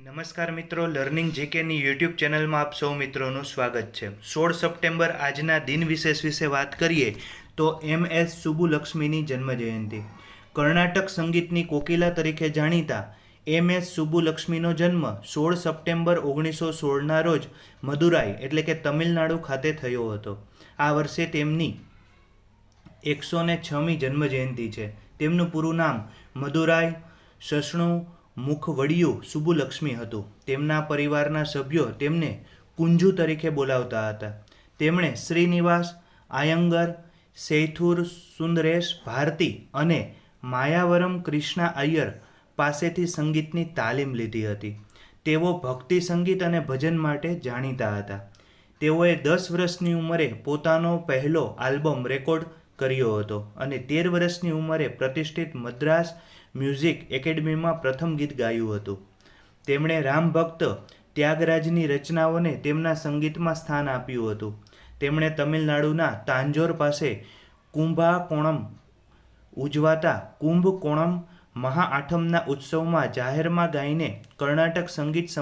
નમસ્કાર મિત્રો, learning જીકેની YouTube ચેનલમાં આપ સૌ મિત્રોનું સ્વાગત છે। 16 સપ્ટેમ્બર આજના દિન વિશેષ વિશે વાત કરીએ તો MS સુબ્બુલક્ષ્મીની જન્મજયંતિ। કર્ણાટક સંગીતની કોકિલા તરીકે જાણીતા MS સુબ્બુલક્ષ્મીનો જન્મ 16 સપ્ટેમ્બર 1916ના રોજ મદુરાઈ એટલે કે તમિલનાડુ ખાતે થયો હતો। આ વર્ષે તેમની 106મી જન્મજયંતિ છે। તેમનું પૂરું નામ મદુરાઈ સસણુ મુખવડિયું સુબ્બુલક્ષ્મી હતું। તેમના પરિવારના સભ્યો તેમને કુંજુ તરીકે બોલાવતા હતા। તેમણે શ્રીનિવાસ આયંગર, સેથુર સુંદરેશ ભારતી અને માયાવરમ કૃષ્ણા અય્યર પાસેથી સંગીતની તાલીમ લીધી હતી। તેઓ ભક્તિ સંગીત અને ભજન માટે જાણીતા હતા। તેઓએ 10 વર્ષની ઉંમરે પોતાનો પહેલો આલ્બમ રેકોર્ડ કર્યો હતો અને 13 વર્ષની ઉંમરે પ્રતિષ્ઠિત મદ્રાસ મ્યુઝિક એકેડમીમાં પ્રથમ ગીત ગાયું હતું। તેમણે રામ ભક્ત ત્યાગરાજની રચનાઓને તેમના સંગીતમાં સ્થાન આપ્યું હતું। તેમણે તમિલનાડુના તાંજોર પાસે કુંભાકોણમ ઉજવાતા કુંભકોણમ મહાઆઠમના ઉત્સવમાં જાહેરમાં ગાઈને કર્ણાટક સંગીત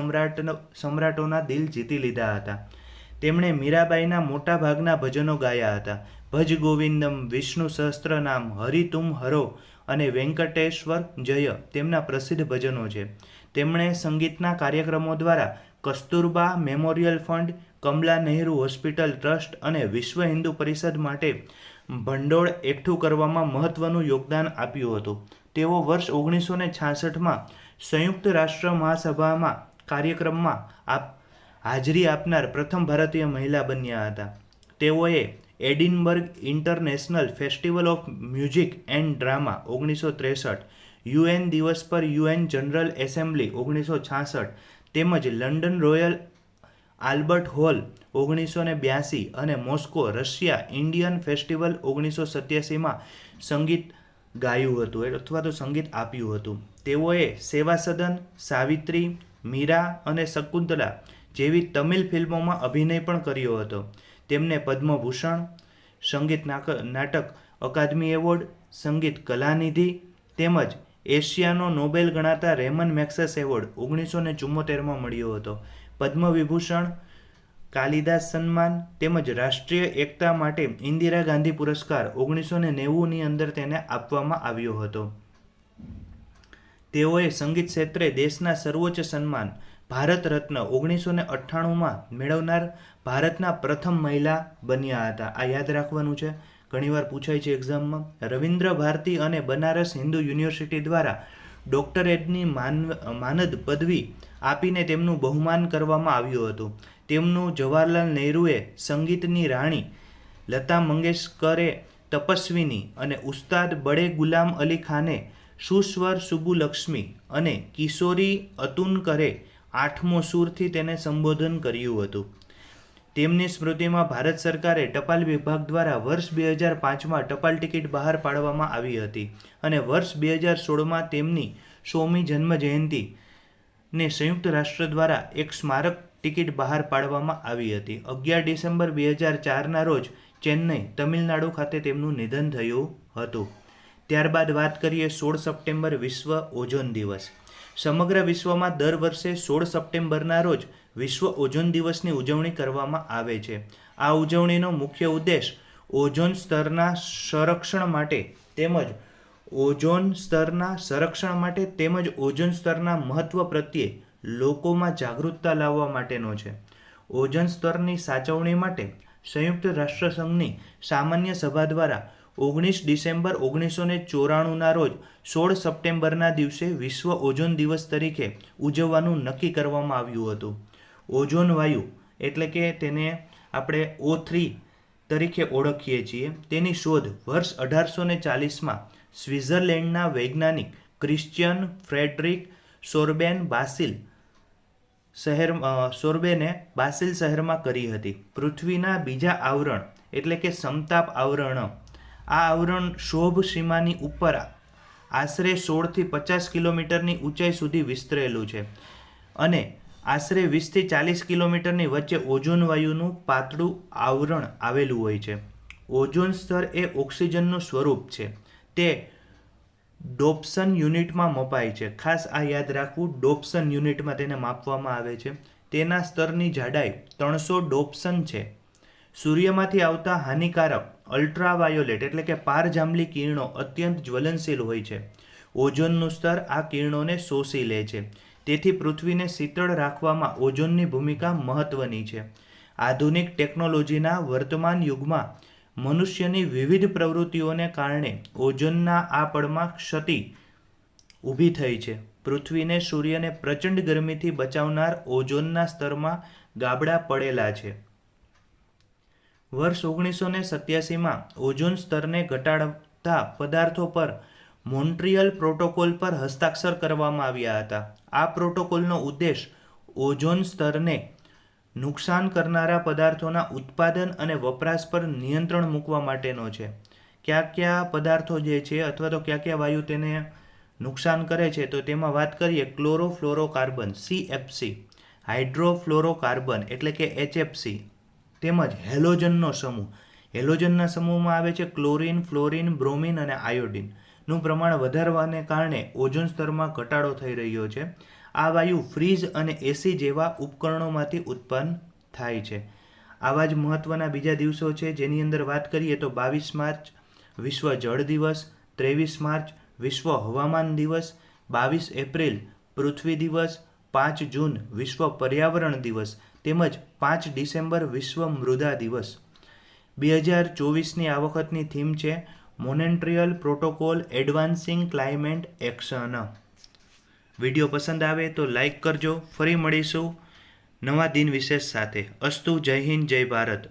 સમ્રાટોના દિલ જીતી લીધા હતા। તેમણે મીરાબાઈના મોટા ભાગના ભજનો ગાયા હતા। ભજ ગોવિંદમ, વિષ્ણુ સહસ્ત્રનામ, હરિ તુમ હરો અને વેંકટેશ્વર જય તેમના પ્રસિદ્ધ ભજનો છે। તેમણે સંગીતના કાર્યક્રમો દ્વારા Kasturba memorial fund, Kamala Nehru hospital trust અને વિશ્વ હિન્દુ પરિષદ માટે ભંડોળ એકઠું કરવામાં મહત્વનું યોગદાન આપ્યું હતું। તેઓ વર્ષ 1966માં સંયુક્ત રાષ્ટ્ર મહાસભામાં કાર્યક્રમમાં હાજરી આપનાર પ્રથમ ભારતીય મહિલા બન્યા હતા। તેઓએ Edinburgh international festival of music and drama 1963, UN દિવસ પર UN જનરલ એસેમ્બલી 1966 તેમજ લંડન રોયલ આલ્બર્ટ હોલ 1982 અને મોસ્કો રશિયા ઇન્ડિયન ફેસ્ટિવલ 1987માં સંગીત ગાયું હતું અથવા તો સંગીત આપ્યું હતું। તેઓએ સેવા સદન, સાવિત્રી, મીરા અને શકુંતલા જેવી તમિલ ફિલ્મોમાં અભિનય પણ કર્યો હતો। તેમને પદ્મભૂષણ, સંગીત નાટક અકાદમી એવોર્ડ, સંગીત કલાનિધિ તેમજ એશિયાનો નોબેલ ગણાતા રેમન મેગ્સેસ એવોર્ડ 1974માં મળ્યો હતો। પદ્મ વિભૂષણ, કાલિદાસ સન્માન તેમજ રાષ્ટ્રીય એકતા માટે ઇન્દિરા ગાંધી પુરસ્કાર 1990ની અંદર તેને આપવામાં આવ્યો હતો। તેઓએ સંગીત ક્ષેત્રે દેશના સર્વોચ્ચ સન્માન ભારત રત્ન 1998માં મેળવનાર ભારતના પ્રથમ મહિલા બન્યા હતા। આ યાદ રાખવાનું છે, ઘણીવાર પૂછાય છે એક્ઝામમાં। રવિન્દ્ર ભારતી અને બનારસ હિન્દુ યુનિવર્સિટી દ્વારા ડોક્ટરેટની માનદ પદવી આપીને તેમનું બહુમાન કરવામાં આવ્યું હતું। તેમનું જવાહરલાલ નહેરુએ સંગીતની રાણી લતા મંગેશકરે તપસ્વીની અને ઉસ્તાદ બડે ગુલામ અલી ખાને સુસ્વર સુબ્બુલક્ષ્મી અને કિશોરી અતુનકરે 8મો સૂરથી તેને સંબોધન કર્યું હતું। તેમની સ્મૃતિમાં ભારત સરકારે ટપાલ વિભાગ દ્વારા વર્ષ 2005માં ટપાલ ટિકિટ બહાર પાડવામાં આવી હતી અને વર્ષ 2016માં તેમની 100મી જન્મ જયંતિને સંયુક્ત રાષ્ટ્ર દ્વારા એક સ્મારક ટિકિટ બહાર પાડવામાં આવી હતી। 11 ડિસેમ્બર 2004ના રોજ ચેન્નઈ, તમિલનાડુ ખાતે તેમનું નિધન થયું હતું। ત્યારબાદ વાત કરીએ 16 સપ્ટેમ્બર વિશ્વ ઓઝોન દિવસ। સમગ્ર વિશ્વમાં દર વર્ષે 16 સપ્ટેમ્બરના રોજ વિશ્વ ઓઝોન દિવસની ઉજવણી કરવામાં આવે છે। આ ઉજવણીનો મુખ્ય ઉદ્દેશ ઓઝોન સ્તરના સંરક્ષણ માટે તેમજ ઓઝોન સ્તરના મહત્વ પ્રત્યે લોકોમાં જાગૃતતા લાવવા માટેનો છે। ઓઝોન સ્તરની સાચવણી માટે સંયુક્ત રાષ્ટ્રસંઘની સામાન્ય સભા દ્વારા 19 ડિસેમ્બર 1994ના રોજ 16 સપ્ટેમ્બરના દિવસે વિશ્વ ઓઝોન દિવસ તરીકે ઉજવવાનું નક્કી કરવામાં આવ્યું હતું। ઓઝોન વાયુ એટલે કે તેને આપણે O3 તરીકે ઓળખીએ છીએ, તેની શોધ વર્ષ 1840માં સ્વિટ્ઝરલેન્ડના વૈજ્ઞાનિક ક્રિશ્ચિયન ફ્રેડરિક સોર્બેને બાસિલ શહેરમાં કરી હતી। પૃથ્વીના બીજા આવરણ એટલે કે સમતાપ આવરણ, આ આવરણ શોભ સીમાની ઉપર આશરે 16થી 50 કિલોમીટરની ઊંચાઈ સુધી વિસ્તરેલું છે અને આશરે 20થી 40 કિલોમીટરની વચ્ચે ઓઝોન વાયુનું પાતળું આવરણ આવેલું હોય છે। ઓઝોન સ્તર એ ઓક્સિજનનું સ્વરૂપ છે। તે ડોપ્સન યુનિટમાં મપાય છે. ખાસ આ યાદ રાખવું, ડોપ્સન યુનિટમાં તેને માપવામાં આવે છે. તેના સ્તરની જાડાઈ 300 ડોપ્સન છે. સૂર્યમાંથી આવતા હાનિકારક અલ્ટ્રાવાયોલેટ એટલે કે પારજાંબલી કિરણો અત્યંત જ્વલનશીલ હોય છે. ઓઝોનનું સ્તર આ કિરણોને શોષી લે છે. તેથી પૃથ્વીને શીતળ રાખવામાં ઓઝોનની ભૂમિકા મહત્વની છે. આધુનિક ટેકનોલોજીના વર્તમાન યુગમાં મનુષ્યની વિવિધ પ્રવૃત્તિઓને કારણે ઓઝોનના આ પડમાં ક્ષતિ ઊભી થઈ છે. પૃથ્વીને સૂર્યને પ્રચંડ ગરમીથી બચાવનાર ઓઝોનના સ્તરમાં ગાબડા પડેલા છે. વર્ષ 1987માં ઓઝોન સ્તરને ઘટાડતા પદાર્થો પર મોન્ટ્રીયલ પ્રોટોકોલ પર હસ્તાક્ષર કરવામાં આવ્યા હતા. આ પ્રોટોકોલનો ઉદ્દેશ ઓઝોન સ્તરને નુકસાન કરનારા પદાર્થોના ઉત્પાદન અને વપરાશ પર નિયંત્રણ મૂકવા માટેનો છે. કયા પદાર્થો જે છે અથવા તો કયા વાયુ તેને નુકસાન કરે છે, તો તેમાં વાત કરીએ ક્લોરોફ્લોરોકાર્બન CFC, હાઇડ્રોફ્લોરોકાર્બન એટલે કે HFC, તેમજ હેલોજનનો સમૂહ. હેલોજનના સમૂહમાં આવે છે ક્લોરીન, ફ્લોરિન, બ્રોમિન અને આયોડિન. નું પ્રમાણ વધારવાને કારણે ઓઝોન સ્તરમાં ઘટાડો થઈ રહ્યો છે. આ વાયુ ફ્રીજ અને એસી જેવા ઉપકરણોમાંથી ઉત્પન્ન થાય છે. આવા જ મહત્ત્વના બીજા દિવસો છે, જેની અંદર વાત કરીએ તો 22 માર્ચ વિશ્વ જળ દિવસ, 23 માર્ચ વિશ્વ હવામાન દિવસ, 22 એપ્રિલ પૃથ્વી દિવસ, 5 જૂન વિશ્વ પર્યાવરણ દિવસ તેમજ 5 ડિસેમ્બર વિશ્વ મૃદા દિવસ. 2024ની આ વખતની થીમ છે Montreal protocol એડવાન્સિંગ climate action. Video પસંદ આવે તો લાઈક કરજો. ફરી મળીશું નવા દિન વિશેષ સાથે. અસ્તુ. જય હિન્દ, જય ભારત.